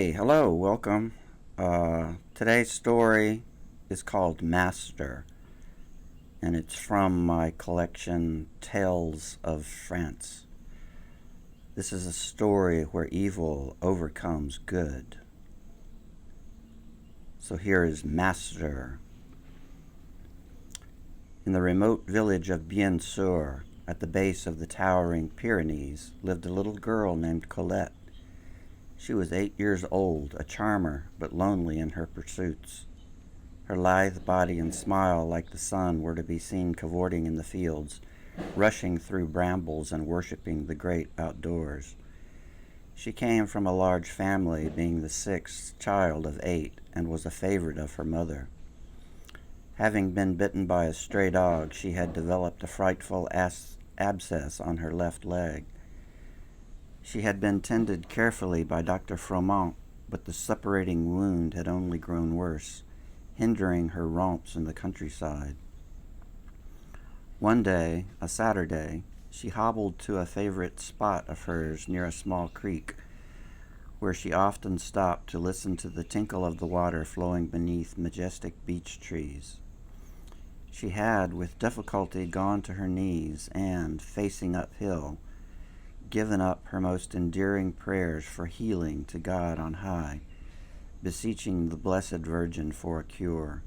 Hey, hello, welcome. Today's story is called Master, and it's from my collection Tales of France. This is a story where evil overcomes good. So here is Master. In the remote village of Bien-Sur, at the base of the towering Pyrenees, lived a little girl named Colette. She was 8 years old, a charmer, but lonely in her pursuits. Her lithe body and smile like the sun were to be seen cavorting in the fields, rushing through brambles and worshipping the great outdoors. She came from a large family, being the sixth child of 8, and was a favorite of her mother. Having been bitten by a stray dog, she had developed a frightful abscess on her left leg. She had been tended carefully by Dr. Froment, but the suppurating wound had only grown worse, hindering her romps in the countryside. One day, a Saturday, she hobbled to a favorite spot of hers near a small creek, where she often stopped to listen to the tinkle of the water flowing beneath majestic beech trees. She had, with difficulty, gone to her knees and, facing uphill, given up her most endearing prayers for healing to God on high, beseeching the Blessed Virgin for a cure.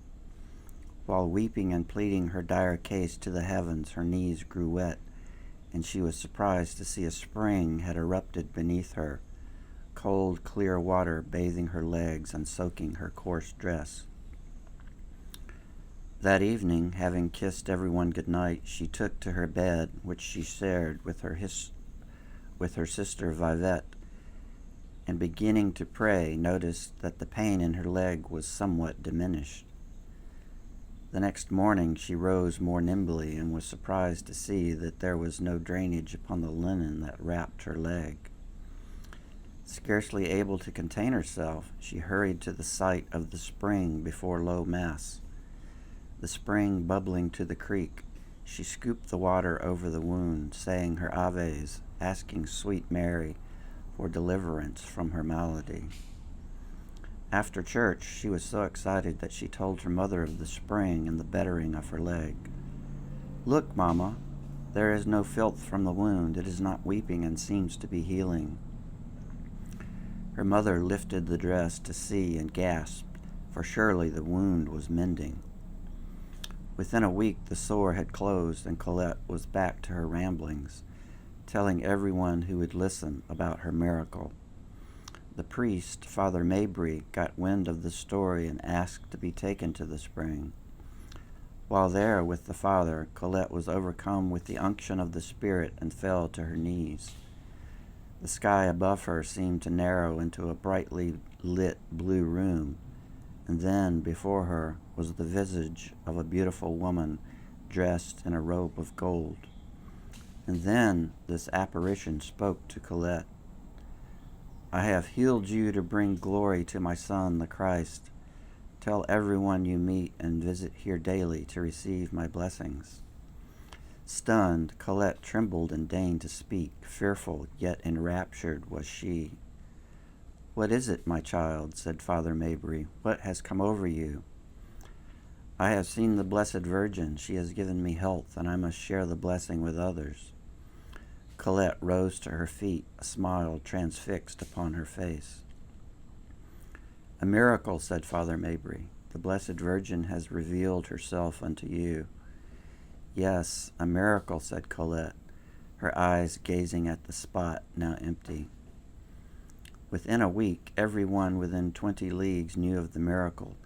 While weeping and pleading her dire case to the heavens, her knees grew wet, and she was surprised to see a spring had erupted beneath her, cold, clear water bathing her legs and soaking her coarse dress. That evening, having kissed everyone good night, she took to her bed, which she shared with her sister Vivette, and beginning to pray, noticed that the pain in her leg was somewhat diminished. The next morning she rose more nimbly and was surprised to see that there was no drainage upon the linen that wrapped her leg. Scarcely able to contain herself, she hurried to the site of the spring before low mass. The spring bubbling to the creek, she scooped the water over the wound, saying her Aves, asking sweet Mary for deliverance from her malady. After church, she was so excited that she told her mother of the spring and the bettering of her leg. "Look, Mamma, there is no filth from the wound. It is not weeping and seems to be healing." Her mother lifted the dress to see and gasped, for surely the wound was mending. Within a week the sore had closed and Colette was back to her ramblings, telling everyone who would listen about her miracle. The priest, Father Mabry, got wind of the story and asked to be taken to the spring. While there with the father, Colette was overcome with the unction of the Spirit and fell to her knees. The sky above her seemed to narrow into a brightly lit blue room, and then before her was the visage of a beautiful woman dressed in a robe of gold. And then this apparition spoke to Colette. "I have healed you to bring glory to my Son, the Christ. Tell everyone you meet and visit here daily to receive my blessings." Stunned, Colette trembled and deigned to speak. Fearful, yet enraptured was she. "What is it, my child?" said Father Mabry. "What has come over you?" "I have seen the Blessed Virgin. She has given me health, and I must share the blessing with others." Colette rose to her feet, a smile transfixed upon her face. "A miracle," said Father Mabry. "The Blessed Virgin has revealed herself unto you." "Yes, a miracle," said Colette, her eyes gazing at the spot, now empty. Within a week, everyone within 20 leagues knew of the miracle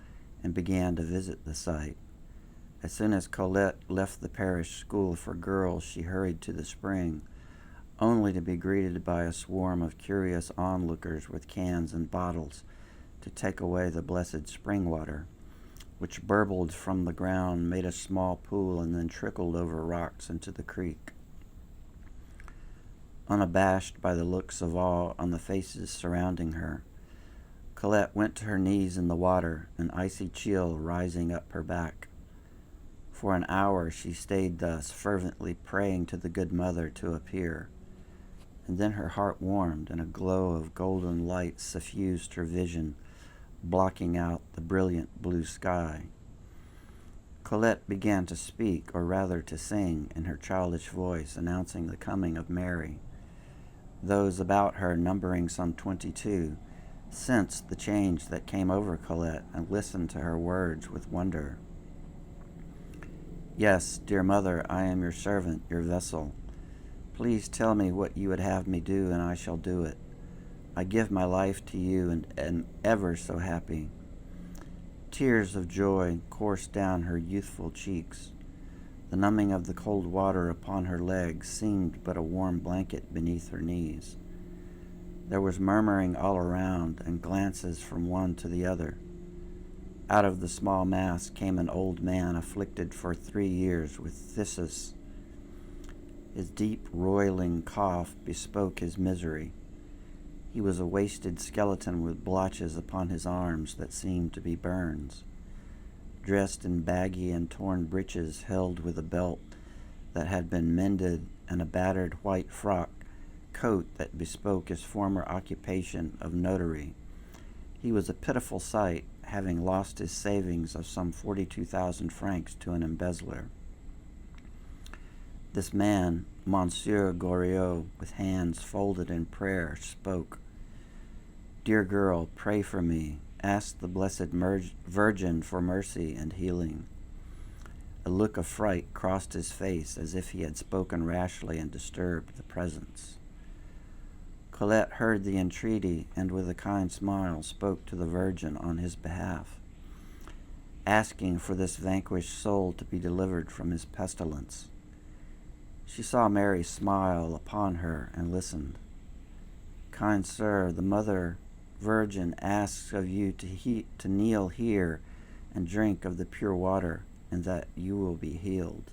and began to visit the site. As soon as Colette left the parish school for girls, she hurried to the spring, only to be greeted by a swarm of curious onlookers with cans and bottles to take away the blessed spring water, which burbled from the ground, made a small pool, and then trickled over rocks into the creek. Unabashed by the looks of awe on the faces surrounding her, Colette went to her knees in the water, an icy chill rising up her back. For an hour she stayed thus, fervently praying to the Good Mother to appear. and then her heart warmed, and a glow of golden light suffused her vision, blocking out the brilliant blue sky. Colette began to speak, or rather to sing, in her childish voice, announcing the coming of Mary. Those about her, numbering some 22, sensed the change that came over Colette and listened to her words with wonder. "Yes, dear mother, I am your servant, your vessel. Please tell me what you would have me do, and I shall do it. I give my life to you and am ever so happy." Tears of joy coursed down her youthful cheeks. The numbing of the cold water upon her legs seemed but a warm blanket beneath her knees. There was murmuring all around, and glances from one to the other. Out of the small mass came an old man afflicted for 3 years with phthisis. His deep, roiling cough bespoke his misery. He was a wasted skeleton with blotches upon his arms that seemed to be burns. Dressed in baggy and torn breeches held with a belt that had been mended and a battered white frock coat that bespoke his former occupation of notary. He was a pitiful sight, having lost his savings of some 42,000 francs to an embezzler. This man, Monsieur Goriot, with hands folded in prayer, spoke. "Dear girl, pray for me. Ask the Blessed Virgin for mercy and healing." A look of fright crossed his face, as if he had spoken rashly and disturbed the presence. Colette heard the entreaty, and with a kind smile spoke to the Virgin on his behalf, asking for this vanquished soul to be delivered from his pestilence. She saw Mary smile upon her and listened. "Kind sir, the Mother Virgin asks of you to kneel here and drink of the pure water, and that you will be healed."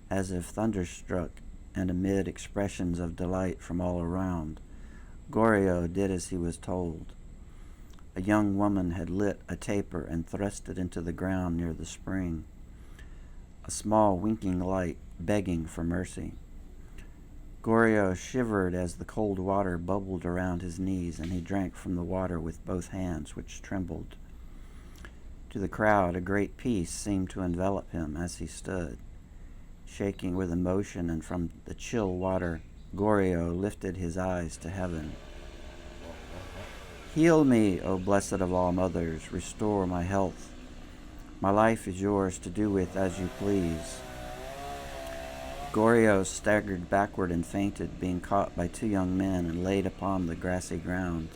As if thunderstruck, and amid expressions of delight from all around, Goriot did as he was told. A young woman had lit a taper and thrust it into the ground near the spring, a small winking light begging for mercy. Goriot shivered as the cold water bubbled around his knees, and he drank from the water with both hands, which trembled. To the crowd, a great peace seemed to envelop him as he stood, shaking with emotion, and from the chill water, Goriot lifted his eyes to heaven. "Heal me, O blessed of all mothers, restore my health. My life is yours to do with as you please." Goriot staggered backward and fainted, being caught by 2 young men and laid upon the grassy ground.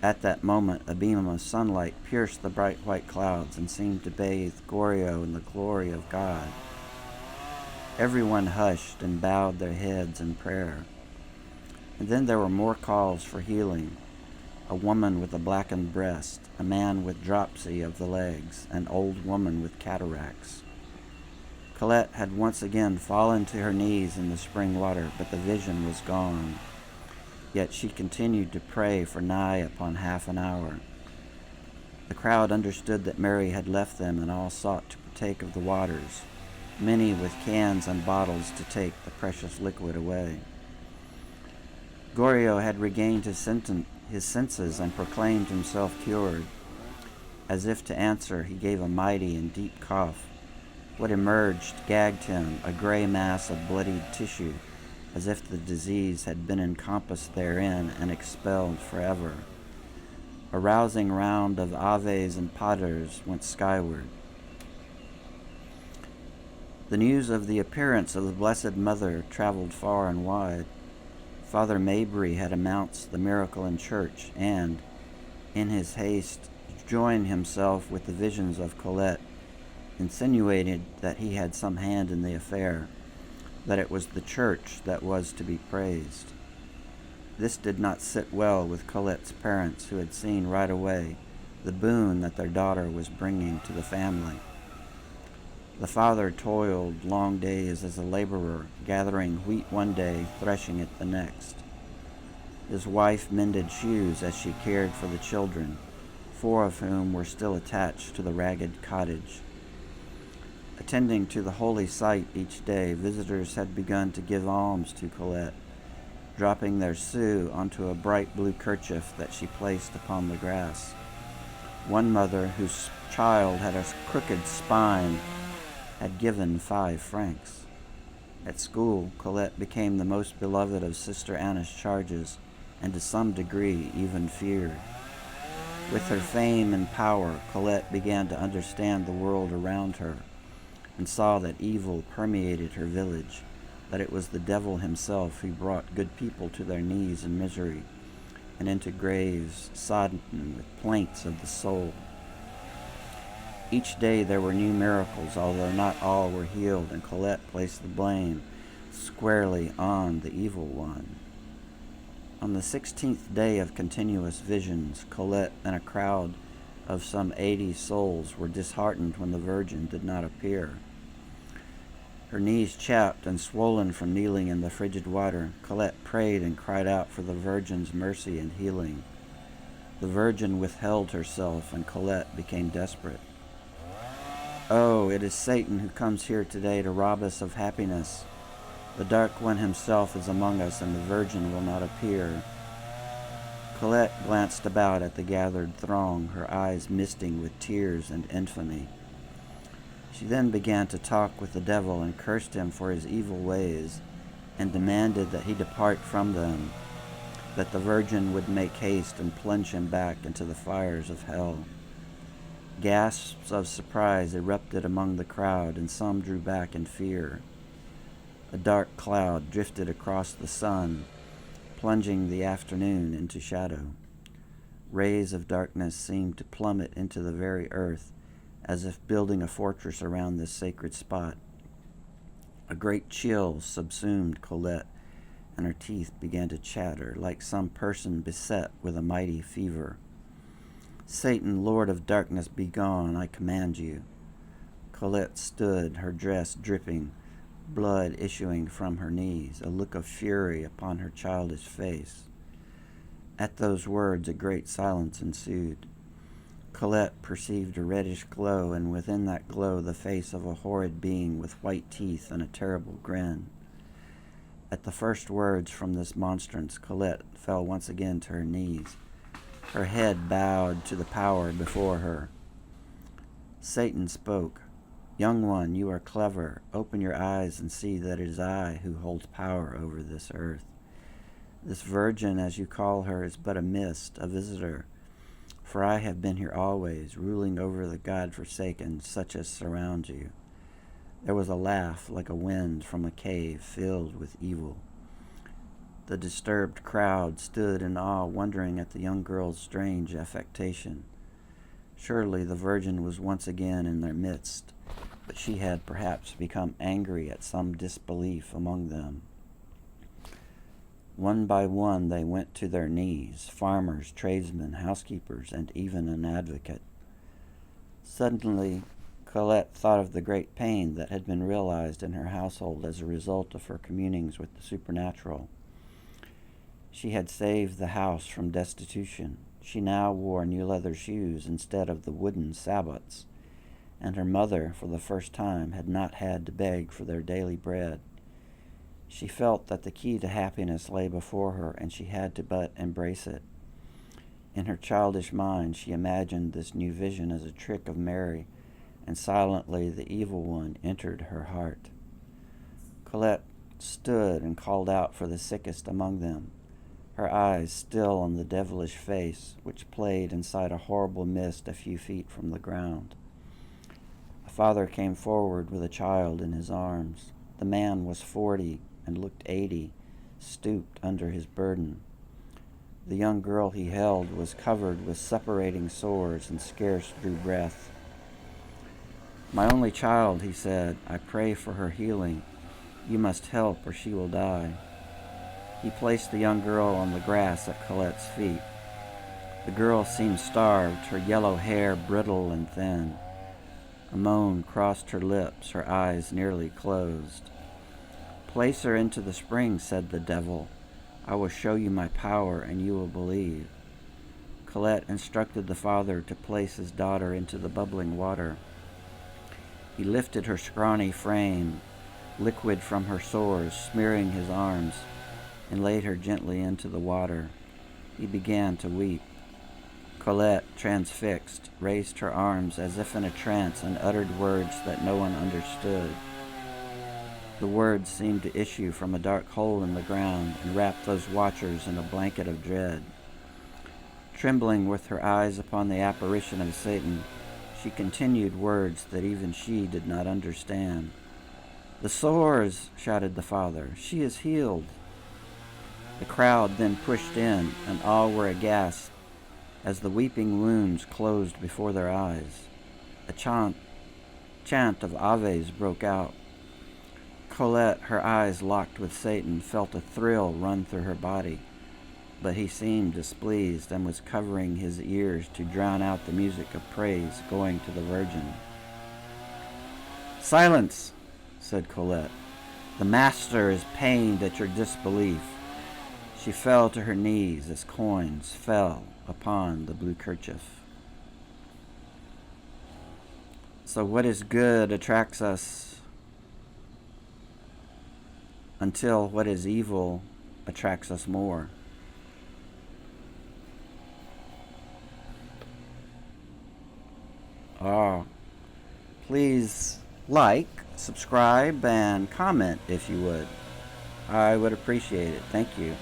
At that moment, a beam of sunlight pierced the bright white clouds and seemed to bathe Goriot in the glory of God. Everyone hushed and bowed their heads in prayer. And then there were more calls for healing. A woman with a blackened breast, a man with dropsy of the legs, an old woman with cataracts. Colette had once again fallen to her knees in the spring water, but the vision was gone. Yet she continued to pray for nigh upon half an hour. The crowd understood that Mary had left them, and all sought to partake of the waters, many with cans and bottles to take the precious liquid away. Goriot had regained his senses and proclaimed himself cured. As if to answer, he gave a mighty and deep cough. What emerged gagged him, a gray mass of bloodied tissue, as if the disease had been encompassed therein and expelled forever. A rousing round of aves and paters went skyward. The news of the appearance of the Blessed Mother traveled far and wide. Father Mabry had announced the miracle in church and, in his haste, joined himself with the visions of Colette, insinuated that he had some hand in the affair, that it was the church that was to be praised. This did not sit well with Colette's parents, who had seen right away the boon that their daughter was bringing to the family. The father toiled long days as a laborer, gathering wheat one day, threshing it the next. His wife mended shoes as she cared for the children, 4 of whom were still attached to the ragged cottage. Attending to the holy site each day, visitors had begun to give alms to Colette, dropping their sou onto a bright blue kerchief that she placed upon the grass. One mother, whose child had a crooked spine, had given 5 francs. At school, Colette became the most beloved of Sister Anna's charges, and to some degree even feared. With her fame and power, Colette began to understand the world around her, and saw that evil permeated her village, that it was the devil himself who brought good people to their knees in misery, and into graves sodden with plaints of the soul. Each day there were new miracles, although not all were healed, and Colette placed the blame squarely on the evil one. On the 16th day of continuous visions, Colette and a crowd of some 80 souls were disheartened when the Virgin did not appear. Her knees chapped and swollen from kneeling in the frigid water, Colette prayed and cried out for the Virgin's mercy and healing. The Virgin withheld herself, and Colette became desperate. "Oh, it is Satan who comes here today to rob us of happiness. The Dark One himself is among us, and the Virgin will not appear." Colette glanced about at the gathered throng, her eyes misting with tears and infamy. She then began to talk with the devil and cursed him for his evil ways, and demanded that he depart from them, that the Virgin would make haste and plunge him back into the fires of hell. Gasps of surprise erupted among the crowd, and some drew back in fear. A dark cloud drifted across the sun, plunging the afternoon into shadow. Rays of darkness seemed to plummet into the very earth, as if building a fortress around this sacred spot. A great chill subsumed Colette, and her teeth began to chatter like some person beset with a mighty fever. "Satan, Lord of darkness, be gone, I command you." Colette stood, her dress dripping, blood issuing from her knees, a look of fury upon her childish face. At those words, a great silence ensued. Colette perceived a reddish glow, and within that glow the face of a horrid being with white teeth and a terrible grin. At the first words from this monstrance, Colette fell once again to her knees. Her head bowed to the power before her. Satan spoke. "Young one, you are clever. Open your eyes and see that it is I who holds power over this earth. This Virgin, as you call her, is but a mist, a visitor. For I have been here always, ruling over the God-forsaken, such as surround you." There was a laugh like a wind from a cave filled with evil. The disturbed crowd stood in awe, wondering at the young girl's strange affectation. Surely the Virgin was once again in their midst, but she had perhaps become angry at some disbelief among them. One by one they went to their knees, farmers, tradesmen, housekeepers, and even an advocate. Suddenly, Colette thought of the great pain that had been realized in her household as a result of her communings with the supernatural. She had saved the house from destitution. She now wore new leather shoes instead of the wooden sabots, and her mother, for the first time, had not had to beg for their daily bread. She felt that the key to happiness lay before her, and she had to but embrace it. In her childish mind, she imagined this new vision as a trick of Mary, and silently the evil one entered her heart. Colette stood and called out for the sickest among them, her eyes still on the devilish face, which played inside a horrible mist a few feet from the ground. A father came forward with a child in his arms. The man was 40 and looked 80, stooped under his burden. The young girl he held was covered with separating sores and scarce drew breath. "My only child," he said, "I pray for her healing. You must help or she will die." He placed the young girl on the grass at Colette's feet. The girl seemed starved, her yellow hair brittle and thin. A moan crossed her lips, her eyes nearly closed. "Place her into the spring," said the devil. "I will show you my power, and you will believe." Colette instructed the father to place his daughter into the bubbling water. He lifted her scrawny frame, liquid from her sores smearing his arms, and laid her gently into the water. He began to weep. Colette, transfixed, raised her arms as if in a trance and uttered words that no one understood. The words seemed to issue from a dark hole in the ground and wrap those watchers in a blanket of dread. Trembling with her eyes upon the apparition of Satan, she continued words that even she did not understand. "The sores!" shouted the father. "She is healed!" The crowd then pushed in, and all were aghast as the weeping wounds closed before their eyes. A chant of Aves broke out. Colette, her eyes locked with Satan, felt a thrill run through her body, but he seemed displeased and was covering his ears to drown out the music of praise going to the Virgin. "Silence!" said Colette. "The Master is pained at your disbelief." She fell to her knees as coins fell upon the blue kerchief. So what is good attracts us until what is evil attracts us more. Please like, subscribe, and comment if you would. I would appreciate it. Thank you.